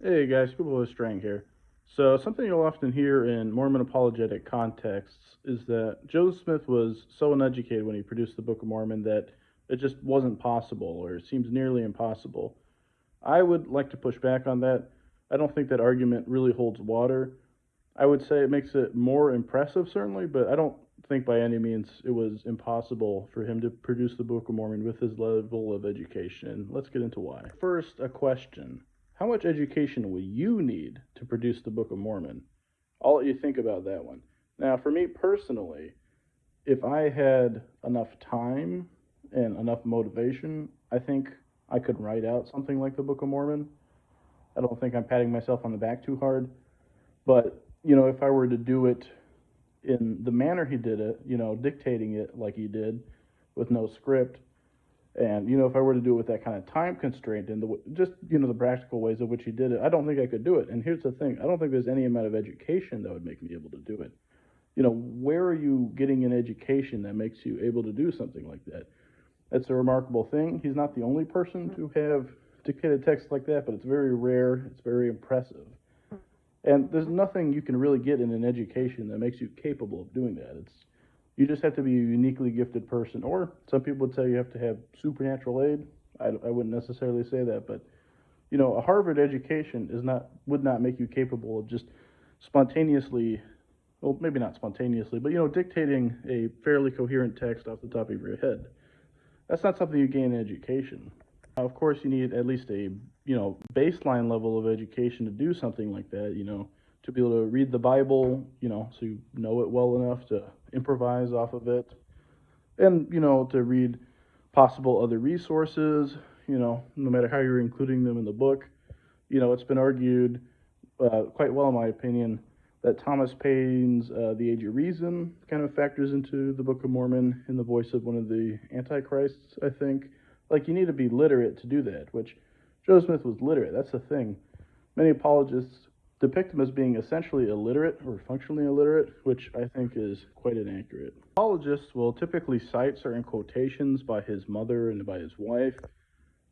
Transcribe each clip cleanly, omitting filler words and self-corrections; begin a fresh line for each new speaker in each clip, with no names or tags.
Hey guys, people are straying here. So something you'll often hear in Mormon apologetic contexts is that Joseph Smith was so uneducated when he produced the Book of Mormon that it just wasn't possible, or it seems nearly impossible. I would like to push back on that. I don't think that argument really holds water. I would say it makes it more impressive, certainly, but I don't think by any means it was impossible for him to produce the Book of Mormon with his level of education. Let's get into why. First, a question. How much education will you need to produce the Book of Mormon? I'll let you think about that one. Now, for me personally, if I had enough time and enough motivation, I think I could write out something like the Book of Mormon. I don't think I'm patting myself on the back too hard. But, if I were to do it in the manner he did it, dictating it like he did with no script, and, if I were to do it with that kind of time constraint and the practical ways of which he did it, I don't think I could do it. And here's the thing, I don't think there's any amount of education that would make me able to do it. Where are you getting an education that makes you able to do something like that? That's a remarkable thing. He's not the only person to have dictated text like that, but it's very rare. It's very impressive. And there's nothing you can really get in an education that makes you capable of doing that. You just have to be a uniquely gifted person, or some people would say you have to have supernatural aid. I wouldn't necessarily say that, but a Harvard education is not would not make you capable of just spontaneously, well, maybe not spontaneously, but dictating a fairly coherent text off the top of your head. That's not something you gain in education. Of course, you need at least a baseline level of education to do something like that. To be able to read the Bible, so you know it well enough to improvise off of it, and to read possible other resources. No matter how you're including them in the book. It's been argued quite well, in my opinion, that Thomas Paine's The Age of Reason kind of factors into the Book of Mormon in the voice of one of the Antichrists, I think. Like, you need to be literate to do that, which Joseph Smith was literate. That's the thing. Many apologists depict him as being essentially illiterate or functionally illiterate, which I think is quite inaccurate. Apologists will typically cite certain quotations by his mother and by his wife,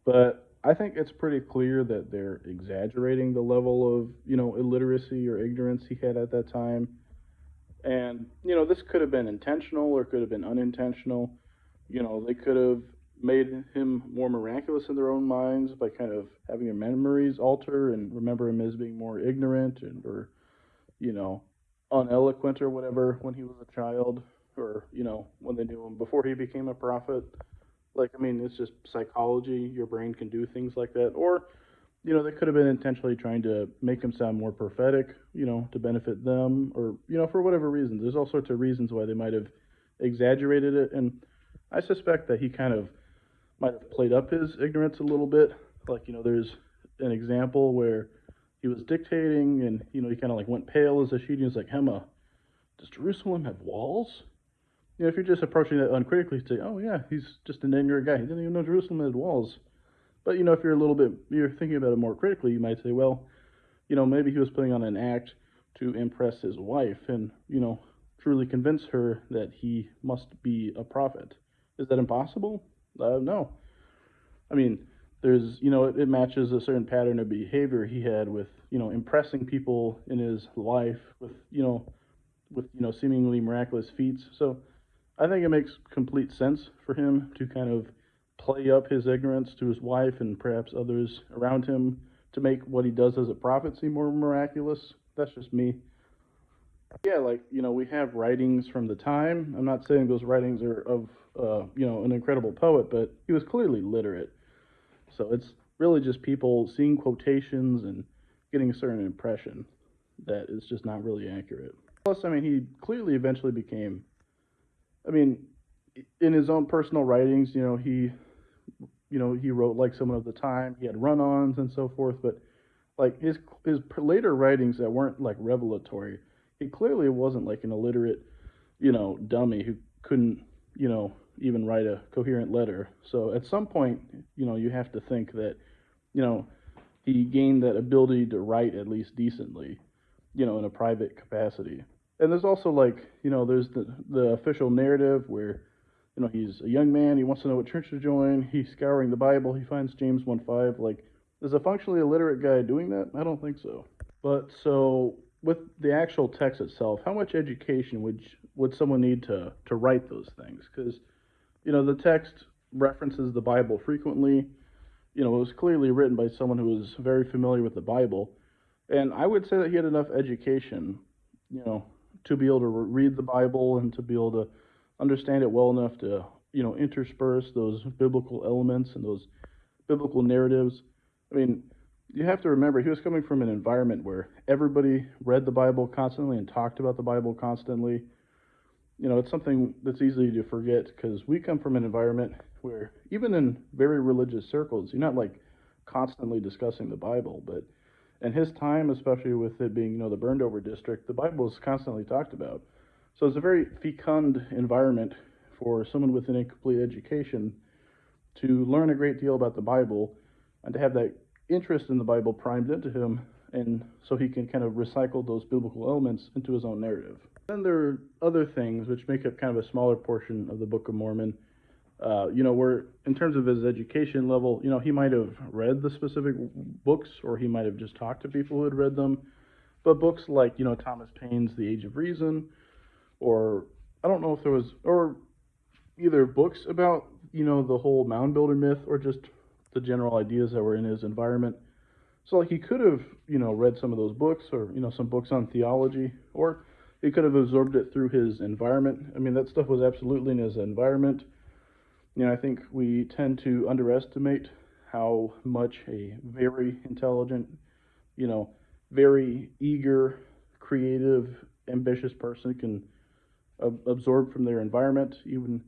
but I think it's pretty clear that they're exaggerating the level of, illiteracy or ignorance he had at that time. And, this could have been intentional or could have been unintentional. They could have made him more miraculous in their own minds by kind of having their memories alter and remember him as being more ignorant or, you know, uneloquent or whatever when he was a child or, when they knew him before he became a prophet. Like, I mean, it's just psychology. Your brain can do things like that. Or, they could have been intentionally trying to make him sound more prophetic, to benefit them or, for whatever reasons. There's all sorts of reasons why they might have exaggerated it. And I suspect that he kind of might have played up his ignorance a little bit. Like, there's an example where he was dictating and, he kind of like went pale as a sheet. And he was like, Hema, does Jerusalem have walls? If you're just approaching that uncritically, say, oh, yeah, he's just an ignorant guy. He didn't even know Jerusalem had walls. But, if you're thinking about it more critically, you might say, well, maybe he was putting on an act to impress his wife and, truly convince her that he must be a prophet. Is that impossible? No. I mean, it matches a certain pattern of behavior he had with, impressing people in his life with seemingly miraculous feats. So I think it makes complete sense for him to kind of play up his ignorance to his wife and perhaps others around him to make what he does as a prophet seem more miraculous. That's just me. Yeah, like, we have writings from the time. I'm not saying those writings are of, an incredible poet, but he was clearly literate. So it's really just people seeing quotations and getting a certain impression that is just not really accurate. Plus, I mean, he clearly eventually became, I mean, in his own personal writings, he wrote like someone of the time. He had run-ons and so forth, but like his later writings that weren't like revelatory, he clearly wasn't like an illiterate, dummy who couldn't, even write a coherent letter. So at some point, you have to think that, you know, he gained that ability to write at least decently, in a private capacity. And there's also like, there's the official narrative where, he's a young man, he wants to know what church to join, he's scouring the Bible, he finds James 1:5, like Is a functionally illiterate guy doing that? I don't think so. But so with the actual text itself, how much education would someone need to write those things? Because the text references the Bible frequently. It was clearly written by someone who was very familiar with the Bible, and I would say that he had enough education, you know, to be able to read the Bible and to be able to understand it well enough to intersperse those biblical elements and those biblical narratives. I mean, you have to remember he was coming from an environment where everybody read the Bible constantly and talked about the Bible constantly. It's something that's easy to forget because we come from an environment where even in very religious circles, you're not like constantly discussing the Bible, but in his time, especially with it being, the burned over district, the Bible is constantly talked about. So it's a very fecund environment for someone with an incomplete education to learn a great deal about the Bible and to have that interest in the Bible primed into him, and so he can kind of recycle those biblical elements into his own narrative. Then there are other things which make up kind of a smaller portion of the Book of Mormon. Where in terms of his education level, he might have read the specific books, or he might have just talked to people who had read them. But books like, Thomas Paine's The Age of Reason, or I don't know if there was, or either books about, the whole mound builder myth, or just the general ideas that were in his environment. So like he could have, read some of those books, or some books on theology, or he could have absorbed it through his environment. I mean, that stuff was absolutely in his environment. I think we tend to underestimate how much a very intelligent, you know, very eager, creative, ambitious person can absorb from their environment, even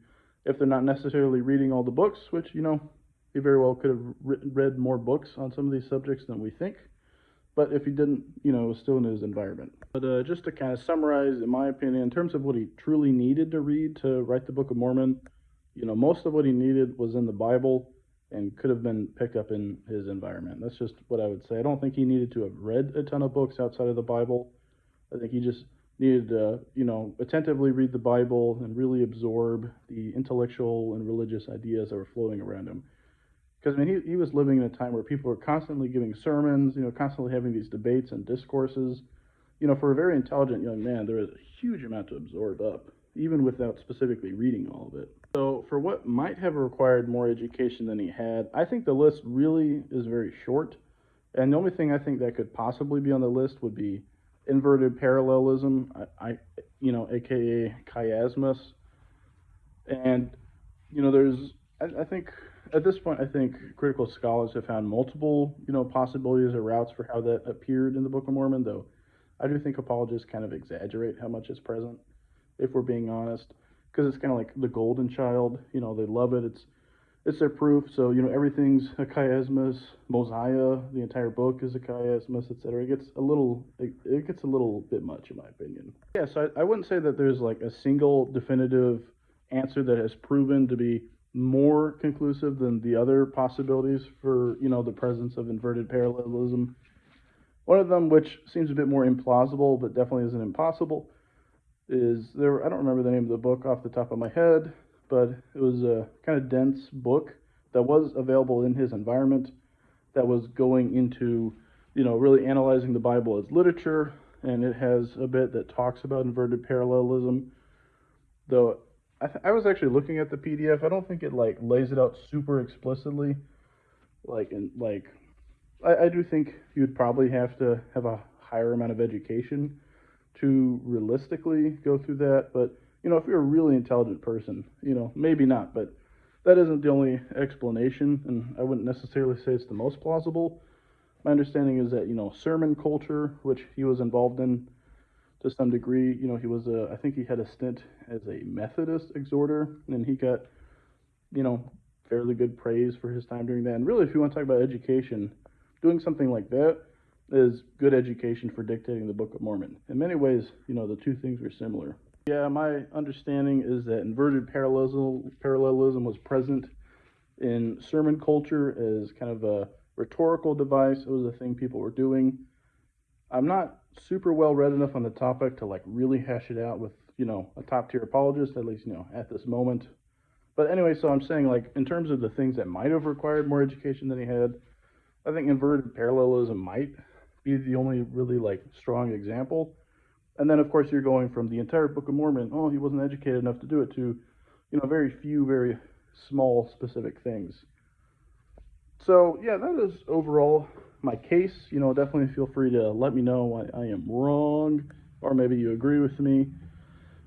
if they're not necessarily reading all the books, which, he very well could have read more books on some of these subjects than we think. But if he didn't, it was still in his environment. But just to kind of summarize, in my opinion, in terms of what he truly needed to read to write the Book of Mormon, most of what he needed was in the Bible and could have been picked up in his environment. That's just what I would say. I don't think he needed to have read a ton of books outside of the Bible. I think he just needed to, attentively read the Bible and really absorb the intellectual and religious ideas that were floating around him. Because I mean, he was living in a time where people were constantly giving sermons, constantly having these debates and discourses. For a very intelligent young man, there is a huge amount to absorb up, even without specifically reading all of it. So, for what might have required more education than he had, I think the list really is very short. And the only thing I think that could possibly be on the list would be inverted parallelism, aka chiasmus. And there's, I think at this point, I think critical scholars have found multiple, possibilities or routes for how that appeared in the Book of Mormon. Though I do think apologists kind of exaggerate how much is present, if we're being honest, because it's kind of like the golden child. They love it. It's their proof. So everything's a chiasmus. Mosiah, the entire book is a chiasmus, etc. It gets a little bit much in my opinion. Yeah, so I wouldn't say that there's like a single definitive answer that has proven to be more conclusive than the other possibilities for the presence of inverted parallelism. One of them, which seems a bit more implausible but definitely isn't impossible, is there. I don't remember the name of the book off the top of my head, but it was a kind of dense book that was available in his environment, that was going into really analyzing the Bible as literature, and it has a bit that talks about inverted parallelism. Though I was actually looking at the PDF. I don't think it like lays it out super explicitly. I do think you'd probably have to have a higher amount of education to realistically go through that. But if you're a really intelligent person, maybe not. But that isn't the only explanation, and I wouldn't necessarily say it's the most plausible. My understanding is that sermon culture, which he was involved in to some degree, he was I think he had a stint as a Methodist exhorter, and he got fairly good praise for his time doing that. And really, if you want to talk about education, doing something like that is good education for dictating the Book of Mormon. In many ways, the two things are similar. Yeah, my understanding is that inverted parallelism was present in sermon culture as kind of a rhetorical device. It was a thing people were doing. I'm not super well read enough on the topic to like really hash it out with, a top tier apologist, at least, at this moment. But anyway, so I'm saying like in terms of the things that might have required more education than he had, I think inverted parallelism might be the only really like strong example. And then of course you're going from the entire Book of Mormon, oh, he wasn't educated enough to do it, to, very few, very small specific things. So yeah, that is overall my case. Definitely feel free to let me know why I am wrong, or maybe you agree with me.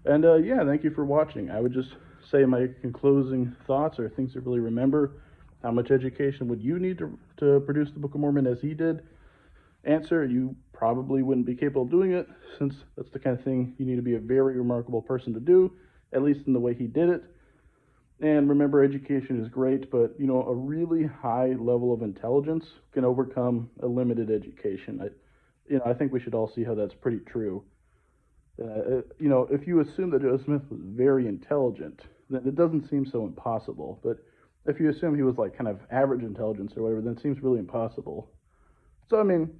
And yeah, thank you for watching. I would just say my closing thoughts or things to really remember. How much education would you need to produce the Book of Mormon as he did? Answer: you probably wouldn't be capable of doing it, since that's the kind of thing you need to be a very remarkable person to do, at least in the way he did it. And remember, education is great, but a really high level of intelligence can overcome a limited education. I think we should all see how that's pretty true. If you assume that Joseph Smith was very intelligent, then it doesn't seem so impossible. But if you assume he was like kind of average intelligence or whatever, then it seems really impossible. So I mean,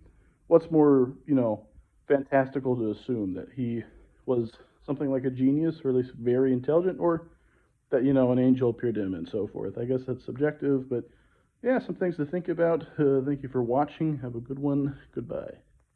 what's more, fantastical to assume that he was something like a genius, or at least very intelligent, or that an angel appeared to him and so forth. I guess that's subjective, but yeah, some things to think about. Thank you for watching. Have a good one. Goodbye.